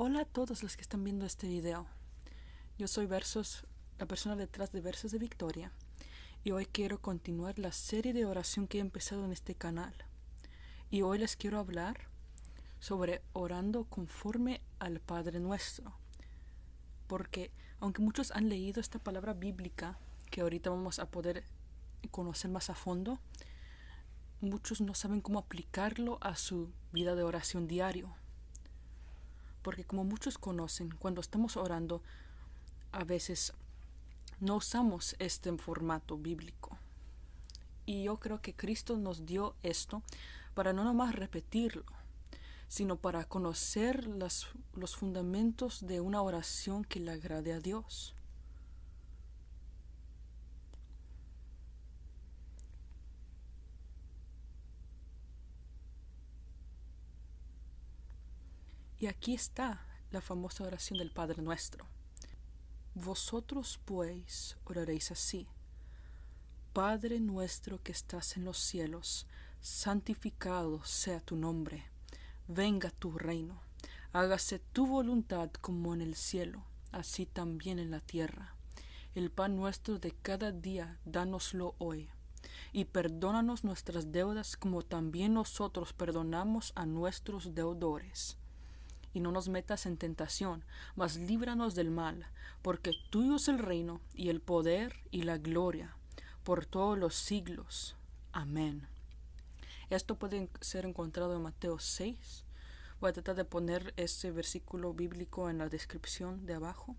Hola a todos los que están viendo este video. Yo soy Versos, la persona detrás de Versos de Victoria, y hoy quiero continuar la serie de oración que he empezado en este canal. Y hoy les quiero hablar sobre orando conforme al Padre Nuestro. Porque aunque muchos han leído esta palabra bíblica, que ahorita vamos a poder conocer más a fondo, muchos no saben cómo aplicarlo a su vida de oración diario. Porque como muchos conocen, cuando estamos orando, a veces no usamos este formato bíblico. Y yo creo que Cristo nos dio esto para no nomás repetirlo, sino para conocer los fundamentos de una oración que le agrade a Dios. Y aquí está la famosa oración del Padre Nuestro. Vosotros pues oraréis así: Padre nuestro que estás en los cielos, santificado sea tu nombre. Venga tu reino. Hágase tu voluntad como en el cielo, así también en la tierra. El pan nuestro de cada día, dánoslo hoy. Y perdónanos nuestras deudas como también nosotros perdonamos a nuestros deudores. Y no nos metas en tentación, mas líbranos del mal, porque tuyo es el reino, y el poder, y la gloria, por todos los siglos. Amén. Esto puede ser encontrado en Mateo 6. Voy a tratar de poner este versículo bíblico en la descripción de abajo.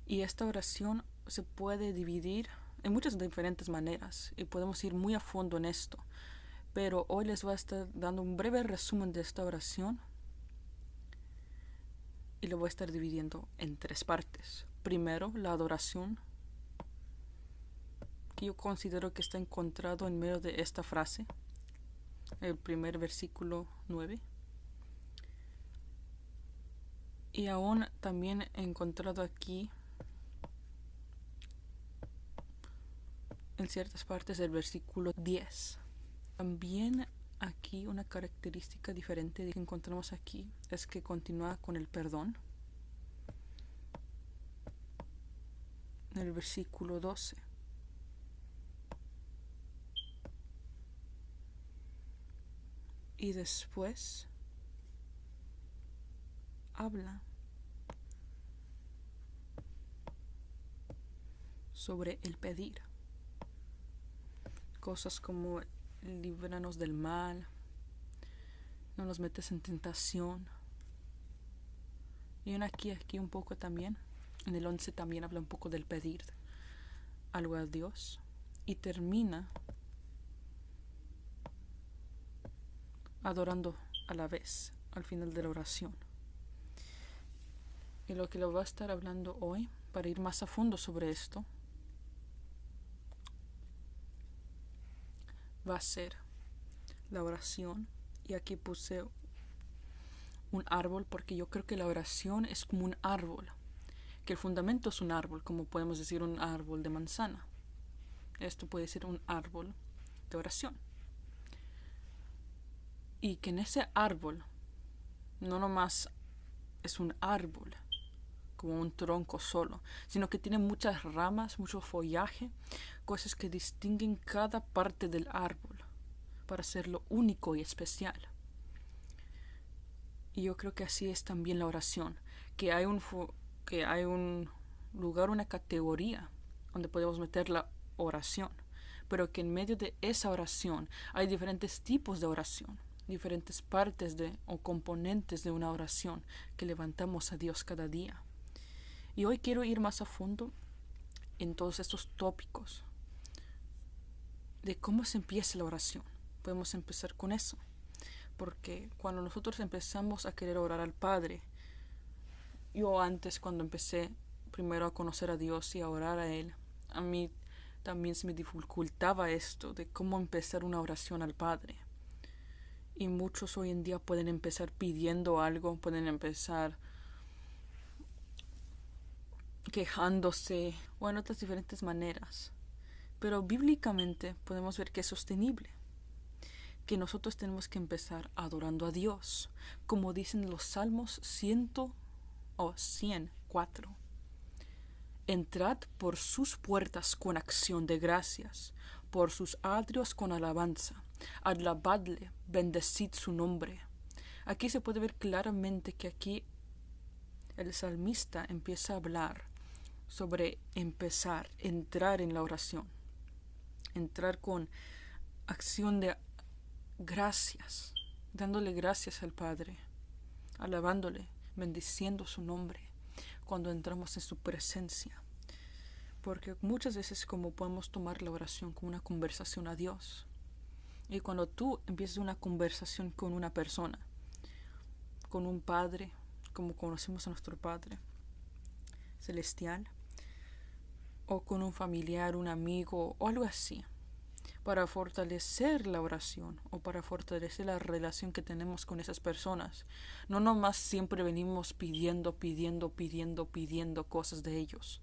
Y esta oración se puede dividir en muchas diferentes maneras, y podemos ir muy a fondo en esto. Pero hoy les voy a estar dando un breve resumen de esta oración, y lo voy a estar dividiendo en tres partes. Primero, la adoración, que yo considero que está encontrado en medio de esta frase, el primer versículo 9. Y aún también he encontrado aquí en ciertas partes del versículo 10. También aquí una característica diferente que encontramos aquí es que continúa con el perdón. En el versículo 12. Y después habla sobre el pedir. Cosas como líbranos del mal, no nos metes en tentación. Y aquí un poco también, en el 11 también habla un poco del pedir algo a Dios. Y termina adorando a la vez, al final de la oración. Y lo que le voy a estar hablando hoy, para ir más a fondo sobre esto, va a ser la oración. Y aquí puse un árbol porque yo creo que la oración es como un árbol, que el fundamento es un árbol, como podemos decir un árbol de manzana. Esto puede ser un árbol de oración. Y que en ese árbol no nomás es un árbol como un tronco solo, sino que tiene muchas ramas, mucho follaje, cosas que distinguen cada parte del árbol para hacerlo único y especial. Y yo creo que así es también la oración, que hay un lugar, una categoría donde podemos meter la oración, pero que en medio de esa oración hay diferentes tipos de oración, diferentes partes o componentes de una oración que levantamos a Dios cada día. Y hoy quiero ir más a fondo en todos estos tópicos de cómo se empieza la oración. Podemos empezar con eso, porque cuando nosotros empezamos a querer orar al Padre, yo antes, cuando empecé primero a conocer a Dios y a orar a Él, a mí también se me dificultaba esto de cómo empezar una oración al Padre. Y muchos hoy en día pueden empezar pidiendo algo, pueden empezar quejándose o en otras diferentes maneras. Pero bíblicamente podemos ver que es sostenible, que nosotros tenemos que empezar adorando a Dios, como dicen los Salmos o 104. Entrad por sus puertas con acción de gracias, por sus atrios con alabanza. Alabadle, bendecid su nombre. Aquí se puede ver claramente que aquí el salmista empieza a hablar sobre empezar, entrar en la oración, entrar con acción de gracias, dándole gracias al Padre, alabándole, bendiciendo su nombre cuando entramos en su presencia. Porque muchas veces como podemos tomar la oración como una conversación a Dios. Y cuando tú empiezas una conversación con una persona, con un Padre, como conocemos a nuestro Padre celestial, o con un familiar, un amigo o algo así, para fortalecer la oración o para fortalecer la relación que tenemos con esas personas. No nomás siempre venimos pidiendo cosas de ellos,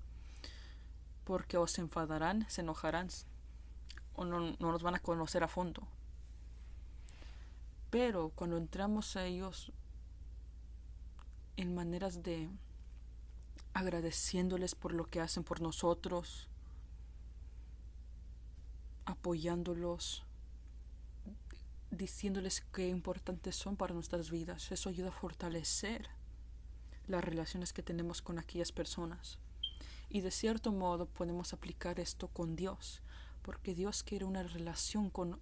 porque o se enfadarán, se enojarán o no nos van a conocer a fondo. Pero cuando entramos a ellos en maneras de agradeciéndoles por lo que hacen por nosotros, apoyándolos, diciéndoles qué importantes son para nuestras vidas, eso ayuda a fortalecer las relaciones que tenemos con aquellas personas. Y de cierto modo podemos aplicar esto con Dios, porque Dios quiere una relación con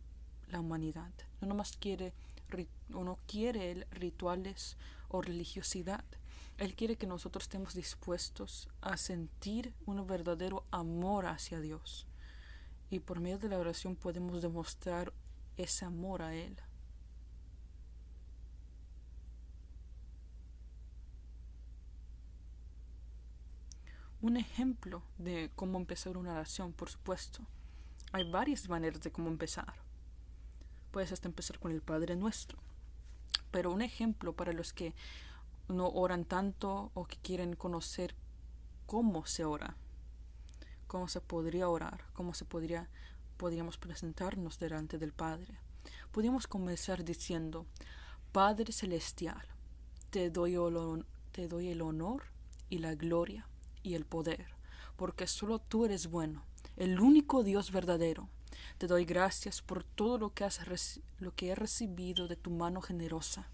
la humanidad. No quiere rituales o religiosidad. Él quiere que nosotros estemos dispuestos a sentir un verdadero amor hacia Dios. Y por medio de la oración podemos demostrar ese amor a Él. Un ejemplo de cómo empezar una oración, por supuesto. Hay varias maneras de cómo empezar. Puedes hasta empezar con el Padre Nuestro. Pero un ejemplo para los que no oran tanto o que quieren conocer cómo se ora, cómo se podría orar, podríamos presentarnos delante del Padre. Podríamos comenzar diciendo: Padre Celestial, te doy el honor y la gloria y el poder, porque solo tú eres bueno, el único Dios verdadero. Te doy gracias por todo lo que he recibido de tu mano generosa.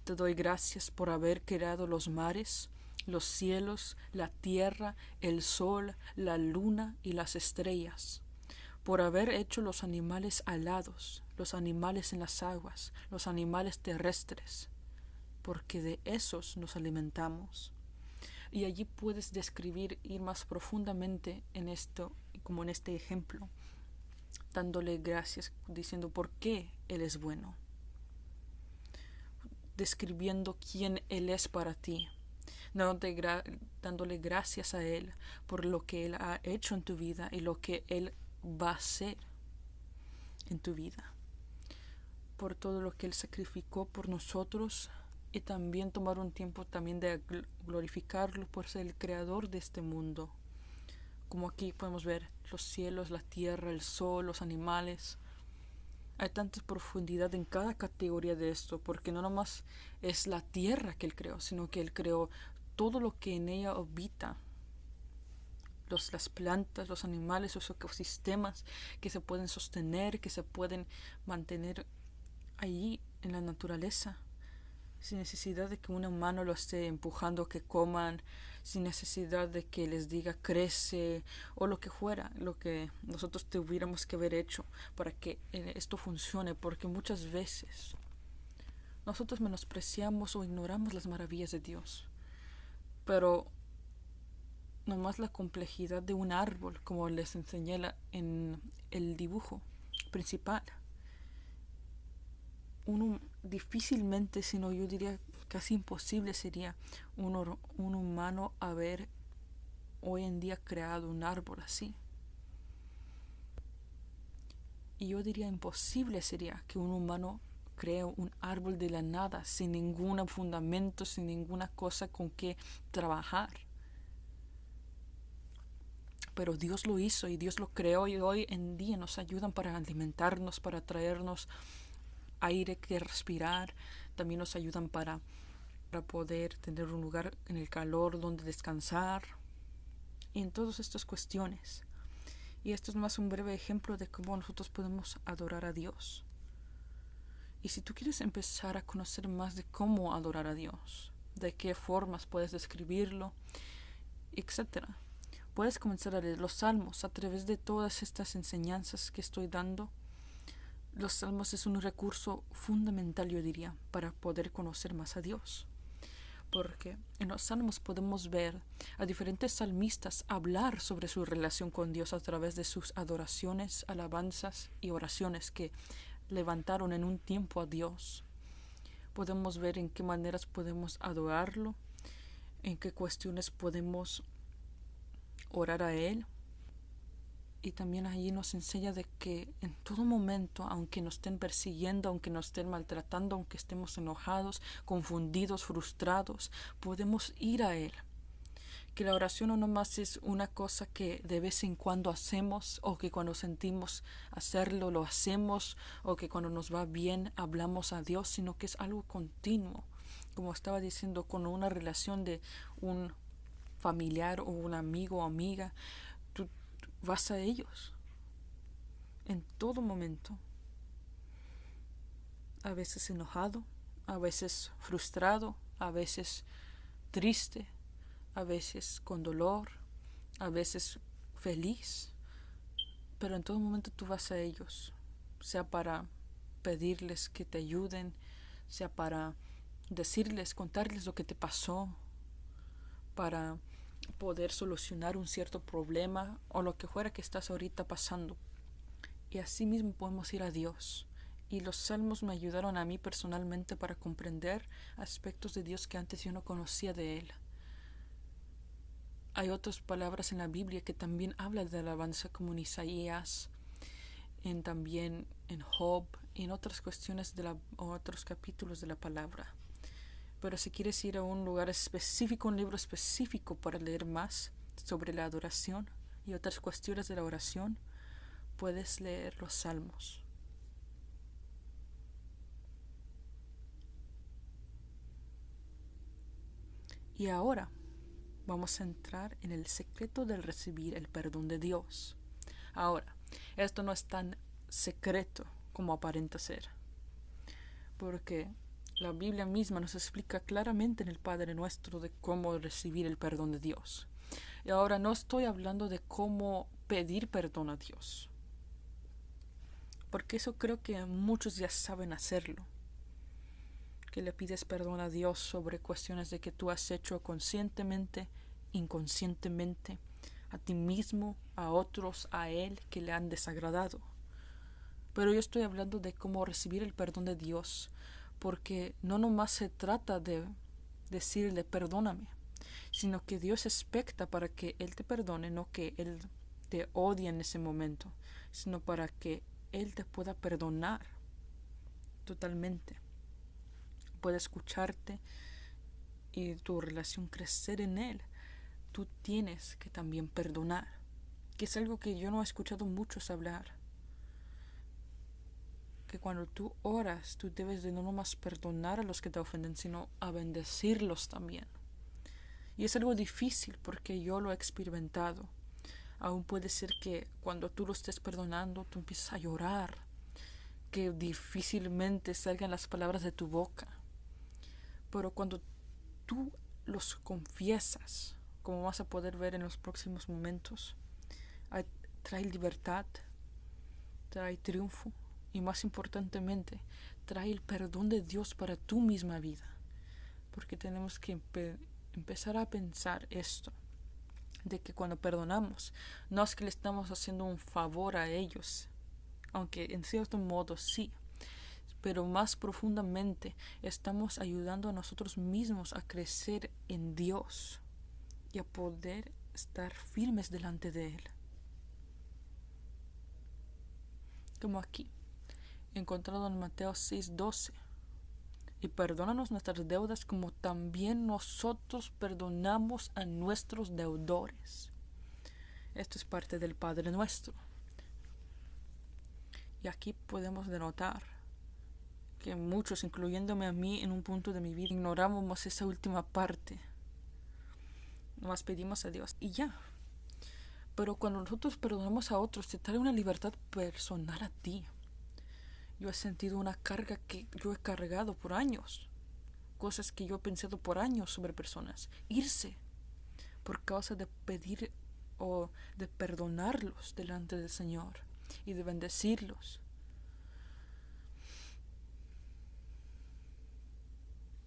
Te doy gracias por haber creado los mares, los cielos, la tierra, el sol, la luna y las estrellas, por haber hecho los animales alados, los animales en las aguas, los animales terrestres, porque de esos nos alimentamos. Y allí puedes describir, ir más profundamente en esto, como en este ejemplo, dándole gracias, diciendo por qué Él es bueno, describiendo quién Él es para ti, dándole gracias a Él por lo que Él ha hecho en tu vida y lo que Él va a hacer en tu vida, por todo lo que Él sacrificó por nosotros, y también tomar un tiempo también de glorificarlo por ser el creador de este mundo. Como aquí podemos ver los cielos, la tierra, el sol, los animales. Hay tanta profundidad en cada categoría de esto, porque no nomás es la tierra que Él creó, sino que Él creó todo lo que en ella habita. Las plantas, los animales, los ecosistemas que se pueden sostener, que se pueden mantener allí en la naturaleza, sin necesidad de que un humano lo esté empujando a que coman, sin necesidad de que les diga crece o lo que fuera, lo que nosotros tuviéramos que haber hecho para que esto funcione, porque muchas veces nosotros menospreciamos o ignoramos las maravillas de Dios. Pero nomás la complejidad de un árbol, como les enseñé en el dibujo principal, uno difícilmente, sino yo diría casi imposible sería un humano haber hoy en día creado un árbol así. Y yo diría imposible sería que un humano cree un árbol de la nada, sin ningún fundamento, sin ninguna cosa con que trabajar. Pero Dios lo hizo y Dios lo creó, y hoy en día nos ayudan para alimentarnos, para traernos aire que respirar, también nos ayudan para poder tener un lugar en el calor donde descansar, y en todas estas cuestiones. Y esto es más un breve ejemplo de cómo nosotros podemos adorar a Dios. Y si tú quieres empezar a conocer más de cómo adorar a Dios, de qué formas puedes describirlo, etcétera, puedes comenzar a leer los salmos a través de todas estas enseñanzas que estoy dando. Los salmos es un recurso fundamental, yo diría, para poder conocer más a Dios. Porque en los salmos podemos ver a diferentes salmistas hablar sobre su relación con Dios a través de sus adoraciones, alabanzas y oraciones que levantaron en un tiempo a Dios. Podemos ver en qué maneras podemos adorarlo, en qué cuestiones podemos orar a Él. Y también allí nos enseña de que en todo momento, aunque nos estén persiguiendo, aunque nos estén maltratando, aunque estemos enojados, confundidos, frustrados, podemos ir a Él. Que la oración no nomás es una cosa que de vez en cuando hacemos, o que cuando sentimos hacerlo lo hacemos, o que cuando nos va bien hablamos a Dios, sino que es algo continuo. Como estaba diciendo, con una relación de un familiar o un amigo o amiga, tú vas a ellos en todo momento, a veces enojado, a veces frustrado, a veces triste, a veces con dolor, a veces feliz, pero en todo momento tú vas a ellos, sea para pedirles que te ayuden, sea para decirles, contarles lo que te pasó, para poder solucionar un cierto problema o lo que fuera que estás ahorita pasando. Y así mismo podemos ir a Dios. Y los salmos me ayudaron a mí personalmente para comprender aspectos de Dios que antes yo no conocía de Él. Hay otras palabras en la Biblia que también hablan de alabanza, como en Isaías, también en Job y en otras cuestiones otros capítulos de la palabra. Pero si quieres ir a un lugar específico, un libro específico para leer más sobre la adoración y otras cuestiones de la oración, puedes leer los Salmos. Y ahora vamos a entrar en el secreto del recibir el perdón de Dios. Ahora, esto no es tan secreto como aparenta ser, porque la Biblia misma nos explica claramente en el Padre Nuestro de cómo recibir el perdón de Dios. Y ahora no estoy hablando de cómo pedir perdón a Dios, porque eso creo que muchos ya saben hacerlo. Que le pides perdón a Dios sobre cuestiones de que tú has hecho conscientemente, inconscientemente, a ti mismo, a otros, a Él, que le han desagradado. Pero yo estoy hablando de cómo recibir el perdón de Dios, porque no nomás se trata de decirle perdóname, sino que Dios expecta para que Él te perdone, no que Él te odie en ese momento, sino para que Él te pueda perdonar totalmente, pueda escucharte y tu relación crecer en Él. Tú tienes que también perdonar, que es algo que yo no he escuchado muchos hablar. Que cuando tú oras, tú debes de no nomás perdonar a los que te ofenden, sino a bendecirlos también. Y es algo difícil porque yo lo he experimentado. Aún puede ser que cuando tú lo estés perdonando, tú empieces a llorar, que difícilmente salgan las palabras de tu boca. Pero cuando tú los confiesas, como vas a poder ver en los próximos momentos, trae libertad, trae triunfo y más importantemente, trae el perdón de Dios para tu misma vida. Porque tenemos que empezar a pensar esto, de que cuando perdonamos, no es que le estamos haciendo un favor a ellos, aunque en cierto modo sí, pero más profundamente estamos ayudando a nosotros mismos a crecer en Dios y a poder estar firmes delante de Él. Como aquí, encontrado en Mateo 6:12. Y perdónanos nuestras deudas como también nosotros perdonamos a nuestros deudores. Esto es parte del Padre Nuestro. Y aquí podemos denotar que muchos, incluyéndome a mí, en un punto de mi vida, ignorábamos esa última parte. Nomás pedimos a Dios y ya. Pero cuando nosotros perdonamos a otros, te trae una libertad personal a ti. Yo he sentido una carga que yo he cargado por años. Cosas que yo he pensado por años sobre personas. Irse por causa de pedir o de perdonarlos delante del Señor y de bendecirlos.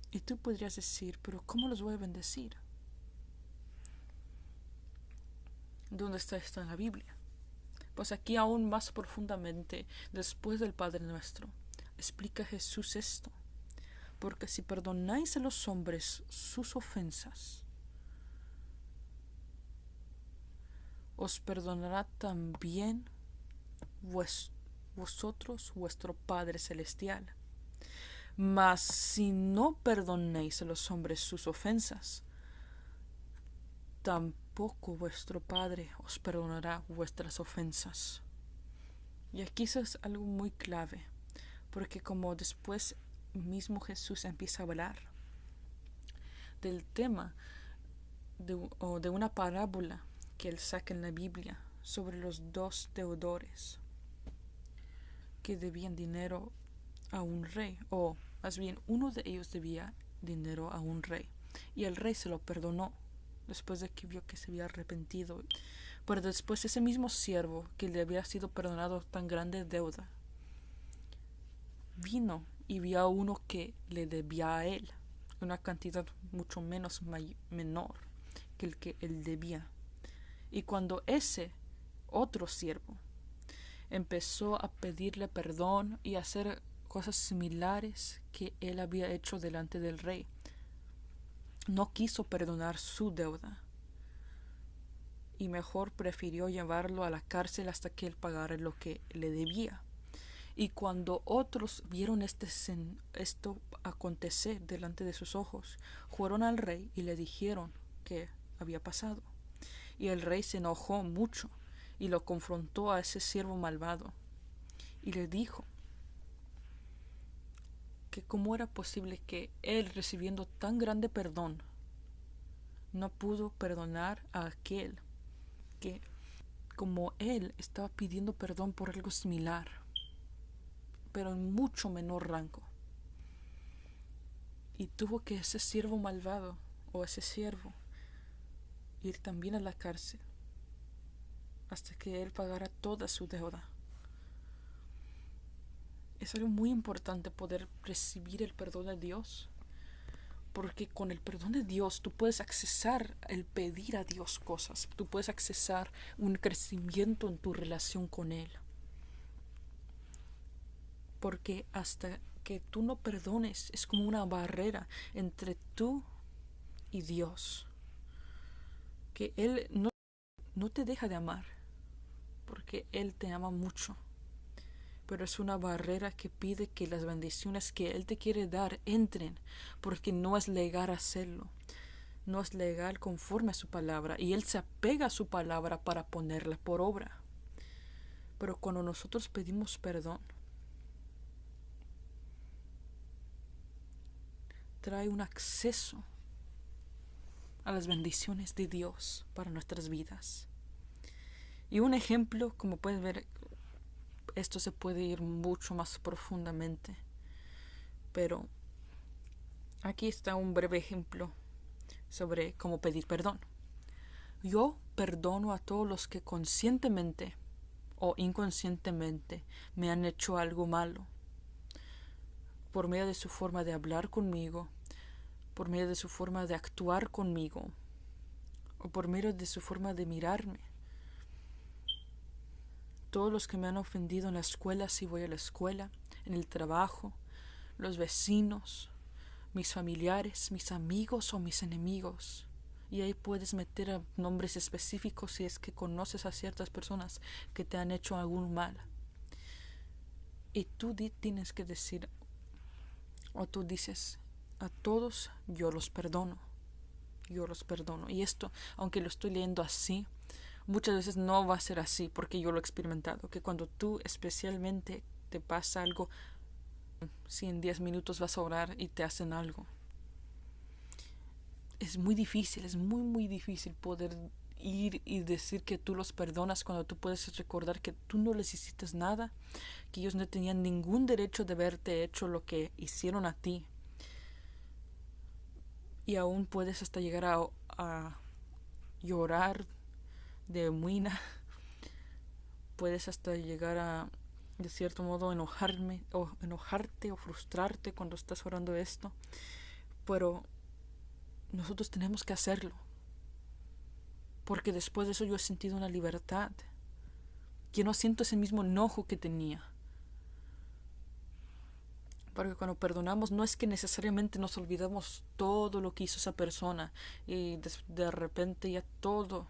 Y tú podrías decir, pero ¿cómo los voy a bendecir? ¿Dónde está esto en la Biblia? Pues aquí aún más profundamente, después del Padre Nuestro, explica Jesús esto. Porque si perdonáis a los hombres sus ofensas, os perdonará también vosotros vuestro Padre Celestial. Mas si no perdonéis a los hombres sus ofensas, tampoco vuestro Padre os perdonará vuestras ofensas. Y aquí eso es algo muy clave, porque como después mismo Jesús empieza a hablar del tema de una parábola que él saca en la Biblia sobre los dos deudores que debían dinero a un rey, o más bien uno de ellos debía dinero a un rey y el rey se lo perdonó después de que vio que se había arrepentido. Pero después ese mismo siervo que le había sido perdonado tan grande deuda vino y vio a uno que le debía a él una cantidad mucho menor que el que él debía. Y cuando ese otro siervo empezó a pedirle perdón y a hacer cosas similares que él había hecho delante del rey, no quiso perdonar su deuda y mejor prefirió llevarlo a la cárcel hasta que él pagara lo que le debía. Y cuando otros vieron esto acontecer delante de sus ojos, fueron al rey y le dijeron qué había pasado. Y el rey se enojó mucho y lo confrontó a ese siervo malvado y le dijo que cómo era posible que él, recibiendo tan grande perdón, no pudo perdonar a aquel que, como él, estaba pidiendo perdón por algo similar, pero en mucho menor rango. Y tuvo que ese siervo malvado o ese siervo ir también a la cárcel hasta que él pagara toda su deuda. Es algo muy importante poder recibir el perdón de Dios, porque con el perdón de Dios tú puedes accesar el pedir a Dios cosas, tú puedes accesar un crecimiento en tu relación con Él. Porque hasta que tú no perdones es como una barrera entre tú y Dios, que Él no te deja de amar, porque Él te ama mucho, pero es una barrera que pide que las bendiciones que Él te quiere dar entren, porque no es legal hacerlo, no es legal conforme a su palabra, y Él se apega a su palabra para ponerla por obra. Pero cuando nosotros pedimos perdón, trae un acceso a las bendiciones de Dios para nuestras vidas. Y un ejemplo, como puedes ver, esto se puede ir mucho más profundamente, pero aquí está un breve ejemplo sobre cómo pedir perdón. Yo perdono a todos los que conscientemente o inconscientemente me han hecho algo malo, por medio de su forma de hablar conmigo, por medio de su forma de actuar conmigo, o por medio de su forma de mirarme. Todos los que me han ofendido en la escuela, si voy a la escuela, en el trabajo, los vecinos, mis familiares, mis amigos o mis enemigos. Y ahí puedes meter a nombres específicos si es que conoces a ciertas personas que te han hecho algún mal. Y tú tienes que decir, o tú dices, a todos yo los perdono. Yo los perdono. Y esto, aunque lo estoy leyendo así, muchas veces no va a ser así, porque yo lo he experimentado, que cuando tú especialmente te pasa algo si en 10 minutos vas a orar y te hacen algo. Es muy difícil, es muy muy difícil poder ir y decir que tú los perdonas cuando tú puedes recordar que tú no les hiciste nada, que ellos no tenían ningún derecho de haberte hecho lo que hicieron a ti. Y aún puedes hasta llegar a llorar de muina. Puedes hasta llegar a, de cierto modo, enojarte o frustrarte cuando estás orando esto. Pero nosotros tenemos que hacerlo. Porque después de eso yo he sentido una libertad. Que no siento ese mismo enojo que tenía. Porque cuando perdonamos no es que necesariamente nos olvidamos todo lo que hizo esa persona y de repente ya todo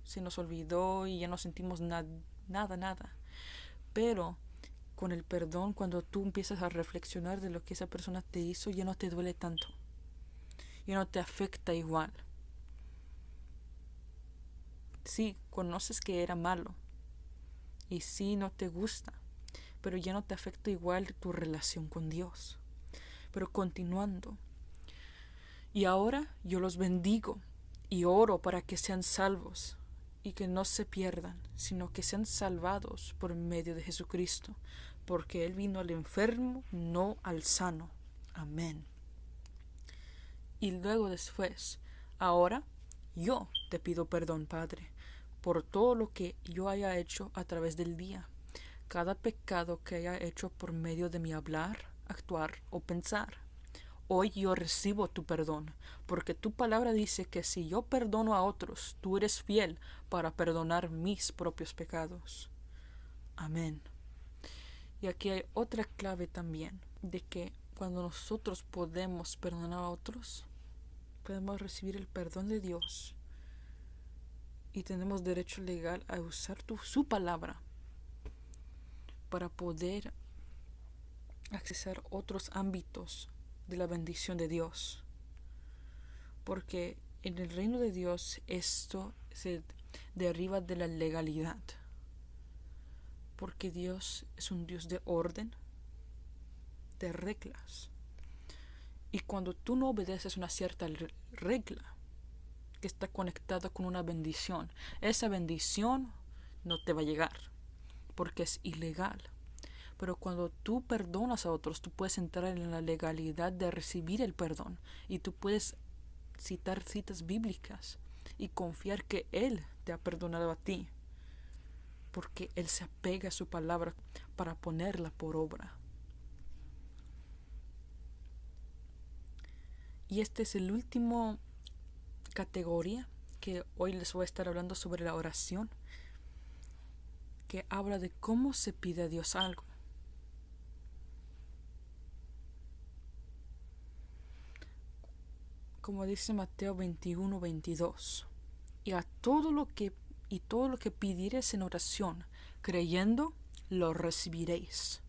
se nos olvidó y ya no sentimos nada. Pero con el perdón, cuando tú empiezas a reflexionar de lo que esa persona te hizo, ya no te duele tanto. Ya no te afecta igual. Sí, conoces que era malo y sí, no te gusta, pero ya no te afecta igual tu relación con Dios. Pero continuando, y ahora yo los bendigo y oro para que sean salvos y que no se pierdan, sino que sean salvados por medio de Jesucristo, porque Él vino al enfermo, no al sano. Amén. Y luego después, ahora yo te pido perdón, Padre, por todo lo que yo haya hecho a través del día, cada pecado que haya hecho por medio de mi hablar, actuar o pensar. Hoy yo recibo tu perdón, porque tu palabra dice que si yo perdono a otros, tú eres fiel para perdonar mis propios pecados. Amén. Y aquí hay otra clave también, de que cuando nosotros podemos perdonar a otros, podemos recibir el perdón de Dios y tenemos derecho legal a usar su palabra para poder accesar otros ámbitos de la bendición de Dios. Porque en el reino de Dios esto se deriva de la legalidad. Porque Dios es un Dios de orden, de reglas. Y cuando tú no obedeces una cierta regla que está conectada con una bendición, esa bendición no te va a llegar porque es ilegal. Pero cuando tú perdonas a otros, tú puedes entrar en la legalidad de recibir el perdón y tú puedes citar citas bíblicas y confiar que Él te ha perdonado a ti, porque Él se apega a su palabra para ponerla por obra. Y este es el último categoría que hoy les voy a estar hablando sobre la oración, que habla de cómo se pide a Dios algo. Como dice Mateo 21:22, y todo lo que pidiereis en oración, creyendo, lo recibiréis.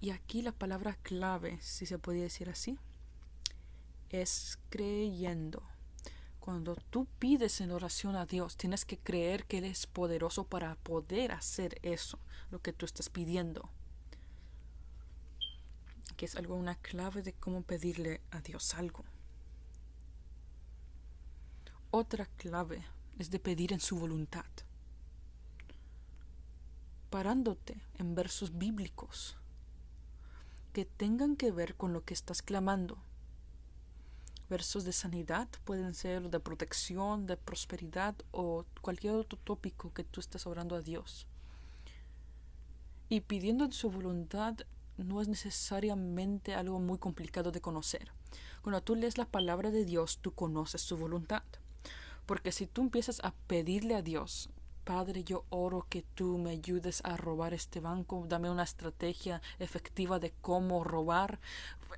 Y aquí la palabra clave, si se podía decir así, es creyendo. Cuando tú pides en oración a Dios, tienes que creer que Él es poderoso para poder hacer eso, lo que tú estás pidiendo. Que es una clave de cómo pedirle a Dios algo. Otra clave es de pedir en su voluntad, parándote en versos bíblicos que tengan que ver con lo que estás clamando. Versos de sanidad pueden ser de protección, de prosperidad o cualquier otro tópico que tú estés orando a Dios. Y pidiendo en su voluntad no es necesariamente algo muy complicado de conocer. Cuando tú lees la palabra de Dios, tú conoces su voluntad. Porque si tú empiezas a pedirle a Dios, Padre, yo oro que tú me ayudes a robar este banco, dame una estrategia efectiva de cómo robar,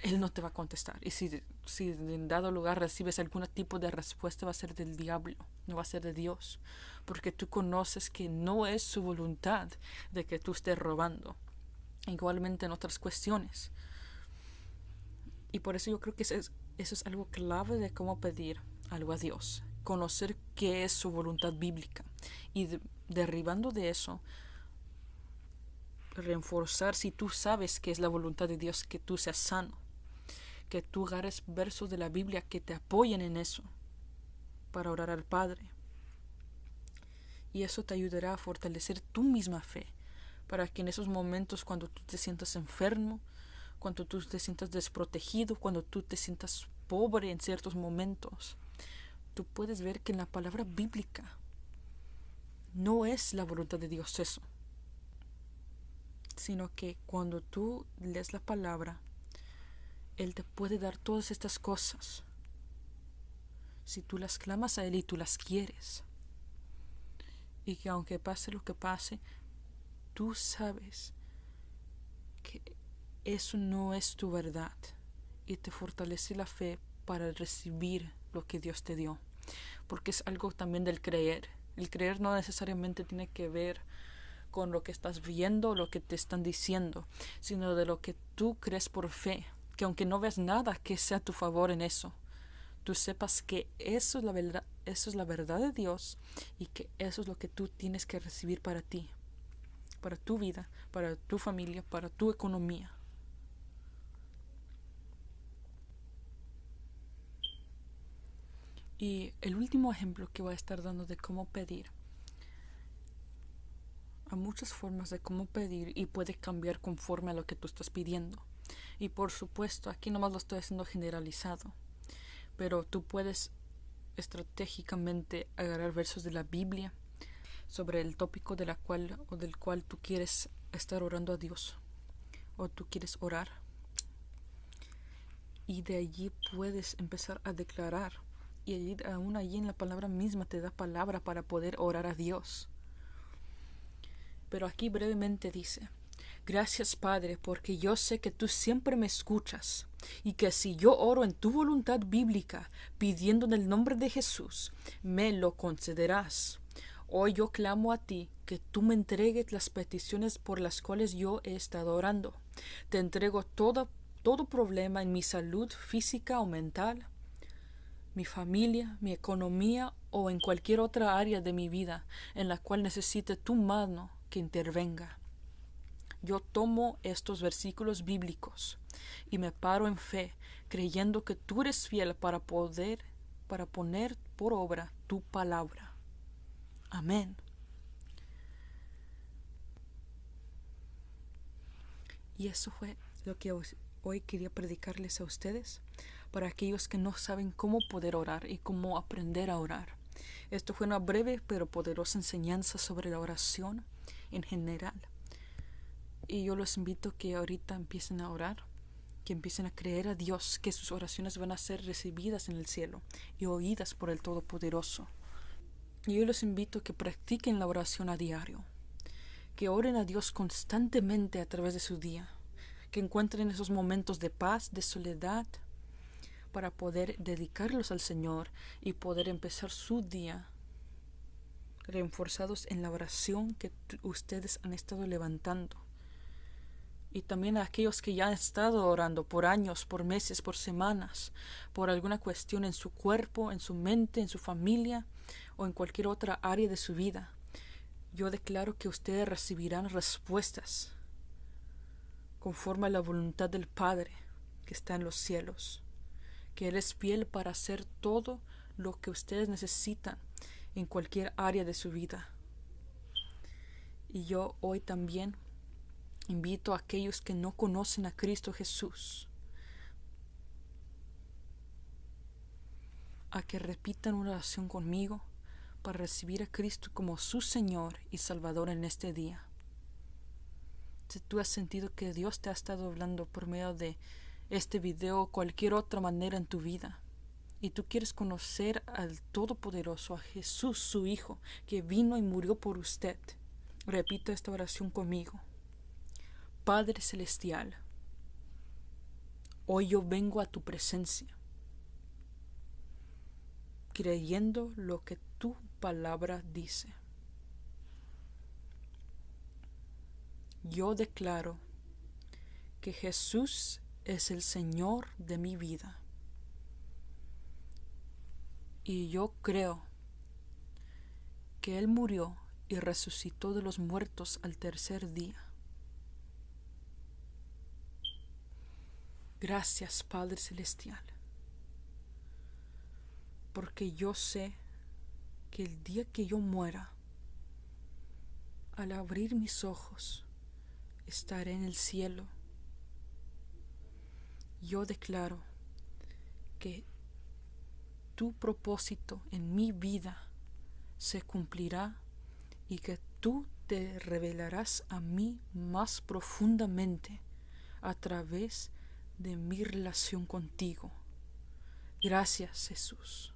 Él no te va a contestar. Y si en dado lugar recibes algún tipo de respuesta, va a ser del diablo, no va a ser de Dios. Porque tú conoces que no es su voluntad de que tú estés robando. Igualmente en otras cuestiones. Y por eso yo creo que eso es algo clave de cómo pedir algo a Dios. Conocer qué es su voluntad bíblica. Y derribando de eso, reforzar si tú sabes que es la voluntad de Dios que tú seas sano, que tú agarres versos de la Biblia que te apoyen en eso para orar al Padre. Y eso te ayudará a fortalecer tu misma fe, para que en esos momentos cuando tú te sientas enfermo, cuando tú te sientas desprotegido, cuando tú te sientas pobre en ciertos momentos, tú puedes ver que en la palabra bíblica no es la voluntad de Dios eso, sino que cuando tú lees la palabra, Él te puede dar todas estas cosas si tú las clamas a Él y tú las quieres. Y que aunque pase lo que pase, tú sabes que eso no es tu verdad y te fortalece la fe para recibir lo que Dios te dio, porque es algo también del creer. El creer no necesariamente tiene que ver con lo que estás viendo o lo que te están diciendo, sino de lo que tú crees por fe, que aunque no veas nada que sea a tu favor en eso, tú sepas que eso es la verdad de Dios y que eso es lo que tú tienes que recibir para ti, para tu vida, para tu familia, para tu economía. Y el último ejemplo que voy a estar dando de cómo pedir. Hay muchas formas de cómo pedir y puede cambiar conforme a lo que tú estás pidiendo. Y por supuesto, aquí nomás lo estoy haciendo generalizado, pero tú puedes estratégicamente agarrar versos de la Biblia sobre el tópico del cual tú quieres estar orando a Dios o tú quieres orar, y de allí puedes empezar a declarar, y aún allí en la palabra misma te da palabra para poder orar a Dios. Pero aquí brevemente dice: gracias, Padre, porque yo sé que tú siempre me escuchas y que si yo oro en tu voluntad bíblica, pidiendo en el nombre de Jesús, me lo concederás. Hoy yo clamo a ti que tú me entregues las peticiones por las cuales yo he estado orando. Te entrego todo problema en mi salud física o mental, mi familia, mi economía o en cualquier otra área de mi vida en la cual necesite tu mano que intervenga. Yo tomo estos versículos bíblicos y me paro en fe, creyendo que tú eres fiel para poner por obra tu palabra. Amén. Y eso fue lo que hoy quería predicarles a ustedes, para aquellos que no saben cómo poder orar y cómo aprender a orar. Esto fue una breve pero poderosa enseñanza sobre la oración en general. Y yo los invito a que ahorita empiecen a orar, que empiecen a creer a Dios, que sus oraciones van a ser recibidas en el cielo y oídas por el Todopoderoso. Y yo los invito a que practiquen la oración a diario, que oren a Dios constantemente a través de su día, que encuentren esos momentos de paz, de soledad, para poder dedicarlos al Señor y poder empezar su día reforzados en la oración que ustedes han estado levantando. Y también a aquellos que ya han estado orando por años, por meses, por semanas, por alguna cuestión en su cuerpo, en su mente, en su familia o en cualquier otra área de su vida. Yo declaro que ustedes recibirán respuestas conforme a la voluntad del Padre que está en los cielos, que Él es fiel para hacer todo lo que ustedes necesitan en cualquier área de su vida. Y yo hoy también invito a aquellos que no conocen a Cristo Jesús a que repitan una oración conmigo para recibir a Cristo como su Señor y Salvador en este día. Si tú has sentido que Dios te ha estado hablando por medio de este video o cualquier otra manera en tu vida, y tú quieres conocer al Todopoderoso, a Jesús, su Hijo, que vino y murió por usted, repita esta oración conmigo. Padre Celestial, hoy yo vengo a tu presencia, creyendo lo que tu palabra dice. Yo declaro que Jesús es el Señor de mi vida. Y yo creo que Él murió y resucitó de los muertos al tercer día. Gracias, Padre Celestial, porque yo sé que el día que yo muera, al abrir mis ojos, estaré en el cielo. Yo declaro que tu propósito en mi vida se cumplirá y que tú te revelarás a mí más profundamente a través de mi relación contigo. Gracias, Jesús,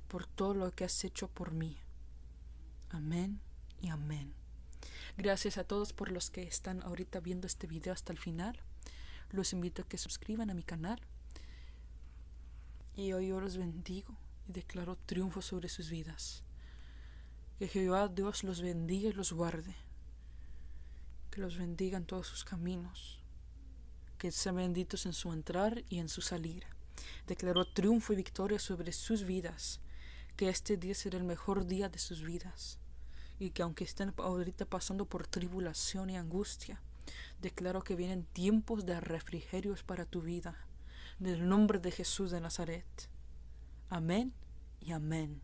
por todo lo que has hecho por mí. Amén y amén. Gracias a todos por los que están ahorita viendo este video hasta el final. Los invito a que se suscriban a mi canal. Y hoy yo los bendigo y declaro triunfo sobre sus vidas. Que Jehová Dios los bendiga y los guarde. Que los bendiga en todos sus caminos. Que sean benditos en su entrar y en su salir. Declaró triunfo y victoria sobre sus vidas. Que este día será el mejor día de sus vidas. Y que aunque estén ahorita pasando por tribulación y angustia, declaro que vienen tiempos de refrigerios para tu vida. En el nombre de Jesús de Nazaret. Amén y amén.